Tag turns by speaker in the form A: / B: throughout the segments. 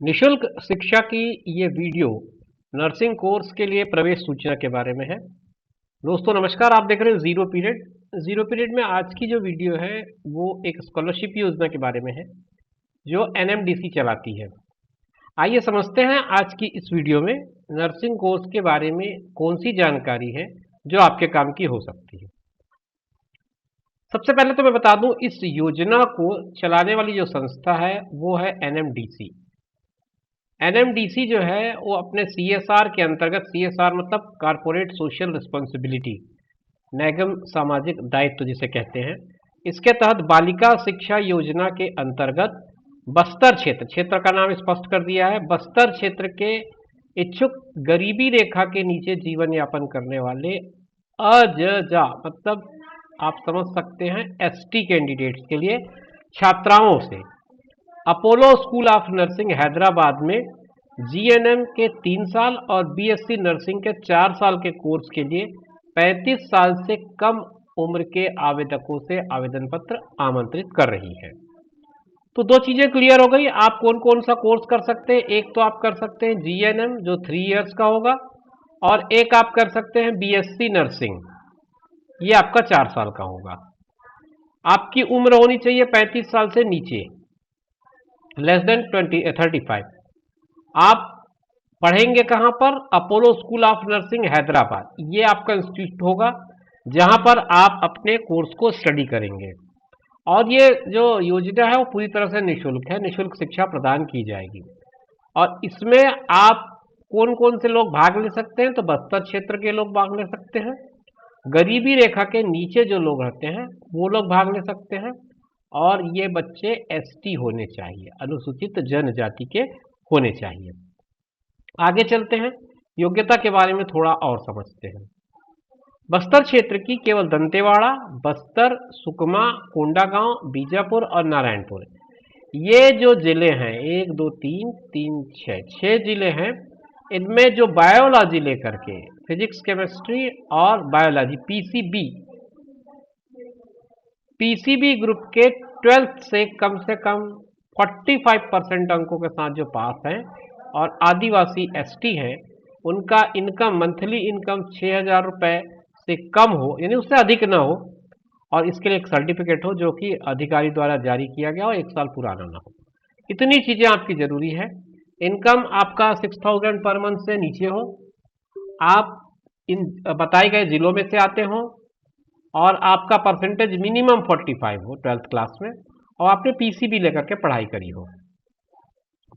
A: निशुल्क शिक्षा की ये वीडियो नर्सिंग कोर्स के लिए प्रवेश सूचना के बारे में है। दोस्तों नमस्कार, आप देख रहे हैं जीरो पीरियड। जीरो पीरियड में आज की जो वीडियो है वो एक स्कॉलरशिप योजना के बारे में है जो एनएमडीसी चलाती है। आइए समझते हैं आज की इस वीडियो में नर्सिंग कोर्स के बारे में कौन सी जानकारी है जो आपके काम की हो सकती है। सबसे पहले तो मैं बता दूं, इस योजना को चलाने वाली जो संस्था है वो है एनएमडीसी। एनएमडीसी जो है वो अपने सीएसआर के अंतर्गत, सीएसआर मतलब कारपोरेट सोशल रिस्पॉन्सिबिलिटी, नैगम सामाजिक दायित्व जिसे कहते हैं, इसके तहत बालिका शिक्षा योजना के अंतर्गत बस्तर क्षेत्र, क्षेत्र का नाम स्पष्ट कर दिया है, बस्तर क्षेत्र के इच्छुक गरीबी रेखा के नीचे जीवन यापन करने वाले अजजा मतलब आप समझ सकते हैं एसटी कैंडिडेट्स के लिए छात्राओं से Apollo school of nursing Hyderabad में जीएनएम के 3 साल और बीएससी नर्सिंग के 4 साल के कोर्स के लिए 35 साल से कम उम्र के आवेदकों से आवेदन पत्र आमंत्रित कर रही है। तो दो चीजें क्लियर हो गई, आप कौन कौन सा कोर्स कर सकते हैं। एक तो आप कर सकते हैं जीएनएम जो 3 इयर्स का होगा, और एक आप कर सकते हैं बीएससी नर्सिंग, ये आपका 4 साल का होगा। आपकी उम्र होनी चाहिए 35 साल से नीचे, लेस देन 35। आप पढ़ेंगे कहां पर? Apollo school of nursing Hyderabad, ये आपका इंस्टीट्यूट होगा जहां पर आप अपने कोर्स को स्टडी करेंगे। और ये जो योजना है वो पूरी तरह से निशुल्क है, निशुल्क शिक्षा प्रदान की जाएगी। और इसमें आप कौन कौन से लोग भाग ले सकते हैं? तो बस्तर क्षेत्र के लोग भाग ले सकते हैं, गरीबी रेखा के नीचे जो लोग रहते हैं वो लोग भाग ले सकते हैं, और ये बच्चे एसटी होने चाहिए, अनुसूचित जनजाति के होने चाहिए। आगे चलते हैं, योग्यता के बारे में थोड़ा और समझते हैं। बस्तर क्षेत्र की केवल दंतेवाड़ा, बस्तर, सुकमा, कोंडागांव, बीजापुर और नारायणपुर, ये जो जिले हैं 1 2 3 3 6 जिले हैं, इनमें जो बायोलॉजी लेकर के, फिजिक्स केमिस्ट्री और बायोलॉजी पीसीबी ग्रुप के 12th से कम 45% अंकों के साथ जो पास हैं और आदिवासी एसटी हैं, उनका इनकम, मंथली इनकम 6,000 रुपये से कम हो, यानी उससे अधिक ना हो, और इसके लिए एक सर्टिफिकेट हो जो कि अधिकारी द्वारा जारी किया गया हो, 1 साल पुराना ना हो। इतनी चीज़ें आपकी ज़रूरी है। इनकम आपका 6,000 पर मंथ से नीचे हो, आप इन बताए गए जिलों में से आते हो, और आपका परसेंटेज मिनिमम 45 हो 12th क्लास में, और आपने पीसीबी लेकर के पढ़ाई करी हो।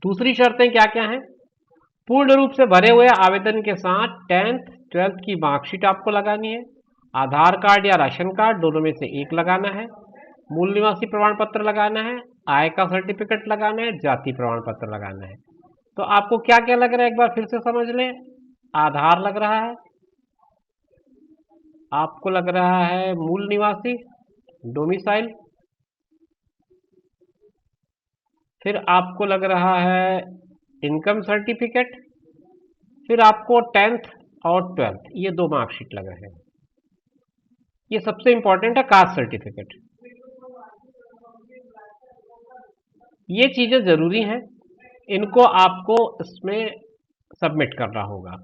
A: दूसरी शर्तें क्या क्या हैं? पूर्ण रूप से भरे हुए आवेदन के साथ 10th 12th की मार्कशीट आपको लगानी है, आधार कार्ड या राशन कार्ड दोनों में से एक लगाना है, मूल निवासी प्रमाण पत्र लगाना है, आय का सर्टिफिकेट लगाना है, जाति प्रमाण पत्र लगाना है। तो आपको क्या क्या लग रहा है, एक बार फिर से समझ लें। आधार लग रहा है, आपको लग रहा है मूल निवासी, डोमिसाइल, फिर आपको लग रहा है इनकम सर्टिफिकेट, फिर आपको 10th और 12th ये 2 मार्कशीट लगा है। ये सबसे इंपॉर्टेंट है, कास्ट सर्टिफिकेट। ये चीजें जरूरी हैं, इनको आपको इसमें सबमिट करना होगा।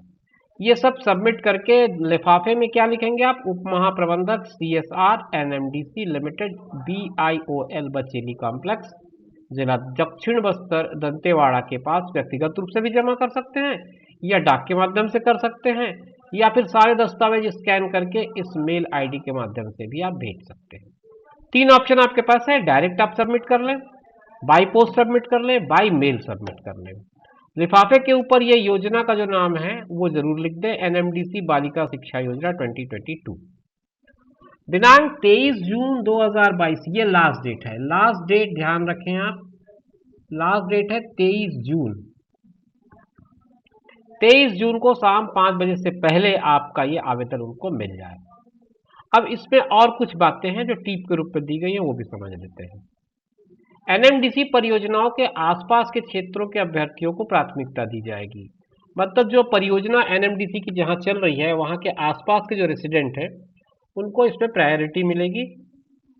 A: ये सब सबमिट करके लिफाफे में क्या लिखेंगे आप? उप महाप्रबंधक CSR NMDC limited BIOL Bacheli complex, जिला दक्षिण बस्तर, दंतेवाड़ा के पास। व्यक्तिगत रूप से भी जमा कर सकते हैं या डाक के माध्यम से कर सकते हैं, या फिर सारे दस्तावेज स्कैन करके इस मेल आईडी के माध्यम से भी आप भेज सकते हैं। 3 ऑप्शन आपके पास है, डायरेक्ट आप सबमिट कर लें, बाई पोस्ट सबमिट कर लें, बाई मेल सबमिट कर लें। लिफाफे के ऊपर ये योजना का जो नाम है वो जरूर लिख दें, एनएमडीसी बालिका शिक्षा योजना 2022। दिनांक 23 जून 2022 ये लास्ट डेट है। लास्ट डेट ध्यान रखें आप, लास्ट डेट है 23 जून। 23 जून को शाम 5 बजे से पहले आपका ये आवेदन उनको मिल जाए। अब इसमें और कुछ बातें हैं जो टिप के रूप में दी गई हैं, वो भी समझ लेते हैं। एनएमडीसी परियोजनाओं के आसपास के क्षेत्रों के अभ्यर्थियों को प्राथमिकता दी जाएगी। मतलब जो परियोजना एनएमडीसी की जहां चल रही है वहां के आसपास के जो रेसिडेंट हैं उनको इसमें प्रायोरिटी मिलेगी।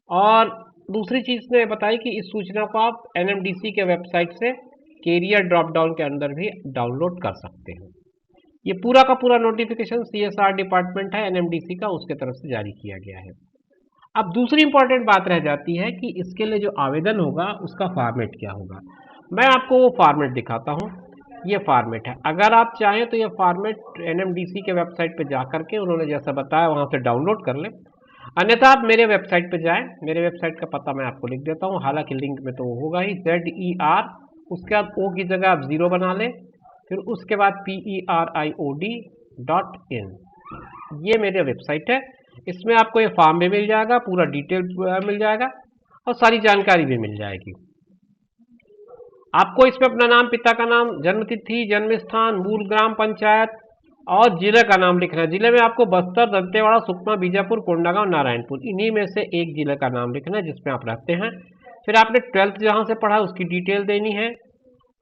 A: और दूसरी चीज ने बताई कि इस सूचना को आप एनएमडीसी के वेबसाइट से कैरियर ड्रॉप डाउन के अंदर भी डाउनलोड कर सकते हैं। ये पूरा का पूरा नोटिफिकेशन CSR डिपार्टमेंट है NMDC का, उसके तरफ से जारी किया गया है। अब दूसरी इंपॉर्टेंट बात रह जाती है कि इसके लिए जो आवेदन होगा उसका फॉर्मेट क्या होगा। मैं आपको वो फॉर्मेट दिखाता हूँ। ये फॉर्मेट है, अगर आप चाहें तो ये फॉर्मेट NMDC के वेबसाइट पे जा करके उन्होंने जैसा बताया वहाँ से डाउनलोड कर लें, अन्यथा आप मेरे वेबसाइट पे जाएं। मेरे वेबसाइट का पता मैं आपको लिख देता हूँ, हालांकि लिंक में तो वो होगा ही, ZER, उसके बाद O की जगह आप 0 बना लें, फिर उसके बाद PERIOD.in। ये मेरे वेबसाइट है, इसमें आपको ये फॉर्म भी मिल जाएगा, पूरा डिटेल मिल जाएगा और सारी जानकारी भी मिल जाएगी। आपको इसमें अपना नाम, पिता का नाम, जन्म तिथि, जन्म स्थान, मूल ग्राम पंचायत और जिले का नाम लिखना है। जिले में आपको बस्तर, दंतेवाड़ा, सुकमा, बीजापुर, कोंडागांव, नारायणपुर, इन्हीं में से एक जिले का नाम लिखना है जिसमें आप रहते हैं। फिर आपने 12th जहाँ से पढ़ा उसकी डिटेल देनी है।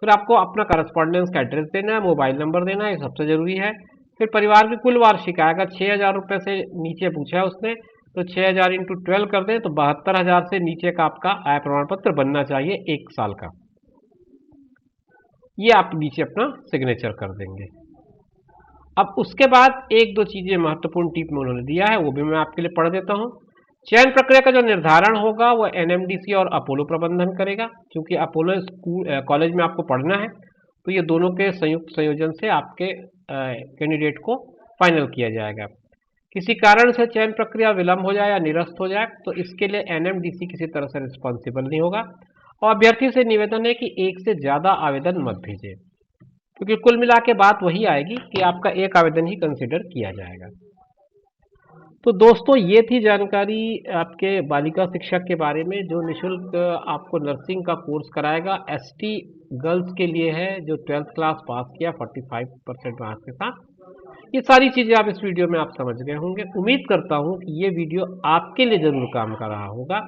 A: फिर आपको अपना करस्पॉन्डेंस का एड्रेस देना है, मोबाइल नंबर देना है, ये सबसे ज़रूरी है। फिर परिवार की कुल वार्षिक आय, अगर 6,000 रुपये से नीचे पूछा है उसने तो 6,000 × 12 कर दें तो 72,000 से नीचे का आपका आय प्रमाण पत्र बनना चाहिए 1 साल का। ये आप नीचे अपना सिग्नेचर कर देंगे। अब उसके बाद एक दो चीज़ें महत्वपूर्ण टिप में उन्होंने दिया है, वो भी मैं आपके लिए पढ़ देता हूँ। चयन प्रक्रिया का जो निर्धारण होगा वो NMDC और अपोलो प्रबंधन करेगा, क्योंकि अपोलो स्कूल कॉलेज में आपको पढ़ना है, तो ये दोनों के संयुक्त संयोजन से आपके कैंडिडेट को फाइनल किया जाएगा। किसी कारण से चयन प्रक्रिया विलंब हो जाए या निरस्त हो जाए तो इसके लिए NMDC किसी तरह से रिस्पॉन्सिबल नहीं होगा, और अभ्यर्थी से निवेदन है कि एक से ज़्यादा आवेदन मत भेजें, क्योंकि कुल मिला के बात वही आएगी कि आपका एक आवेदन ही कंसिडर किया जाएगा। तो दोस्तों ये थी जानकारी आपके बालिका शिक्षक के बारे में, जो निःशुल्क आपको नर्सिंग का कोर्स कराएगा। ST गर्ल्स के लिए है जो 12th क्लास पास किया 45% मार्क्स के साथ। ये सारी चीज़ें आप इस वीडियो में आप समझ गए होंगे। उम्मीद करता हूँ कि ये वीडियो आपके लिए ज़रूर काम कर रहा होगा।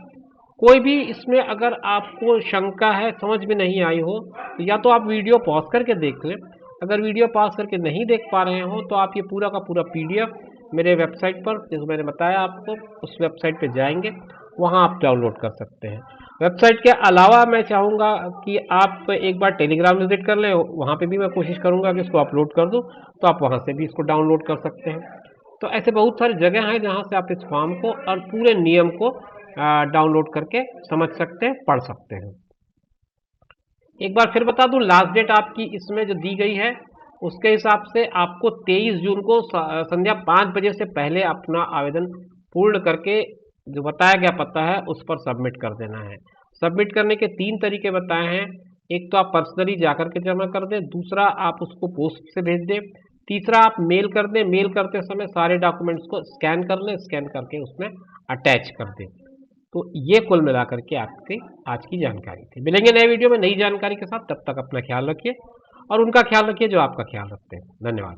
A: कोई भी इसमें अगर आपको शंका है, समझ में नहीं आई हो, तो या तो आप वीडियो पॉज करके देख लें। अगर वीडियो पॉज करके नहीं देख पा रहे हो तो आप ये पूरा का पूरा PDF मेरे वेबसाइट पर, जैसे मैंने बताया आपको, उस वेबसाइट पे जाएंगे, वहाँ आप डाउनलोड कर सकते हैं। वेबसाइट के अलावा मैं चाहूँगा कि आप एक बार टेलीग्राम विजिट कर लें, वहाँ पे भी मैं कोशिश करूँगा कि इसको अपलोड कर दूँ, तो आप वहाँ से भी इसको डाउनलोड कर सकते हैं। तो ऐसे बहुत सारी जगह हैं जहाँ से आप इस फॉर्म को और पूरे नियम को डाउनलोड करके समझ सकते हैं, पढ़ सकते हैं। एक बार फिर बता दूं, लास्ट डेट आपकी इसमें जो दी गई है उसके हिसाब से आपको 23 जून को संध्या 5 बजे से पहले अपना आवेदन पूर्ण करके जो बताया गया पता है उस पर सबमिट कर देना है। सबमिट करने के 3 तरीके बताए हैं। एक तो आप पर्सनली जाकर के जमा कर दें, दूसरा आप उसको पोस्ट से भेज दें, तीसरा आप मेल कर दें। मेल करते समय सारे डॉक्यूमेंट्स को स्कैन कर लें, स्कैन करके उसमें अटैच कर दें। तो ये कुल मिलाकर के आपकी आज की जानकारी थी। मिलेंगे नए वीडियो में नई जानकारी के साथ, तब तक अपना ख्याल रखिए और उनका ख्याल रखिए जो आपका ख्याल रखते हैं। धन्यवाद।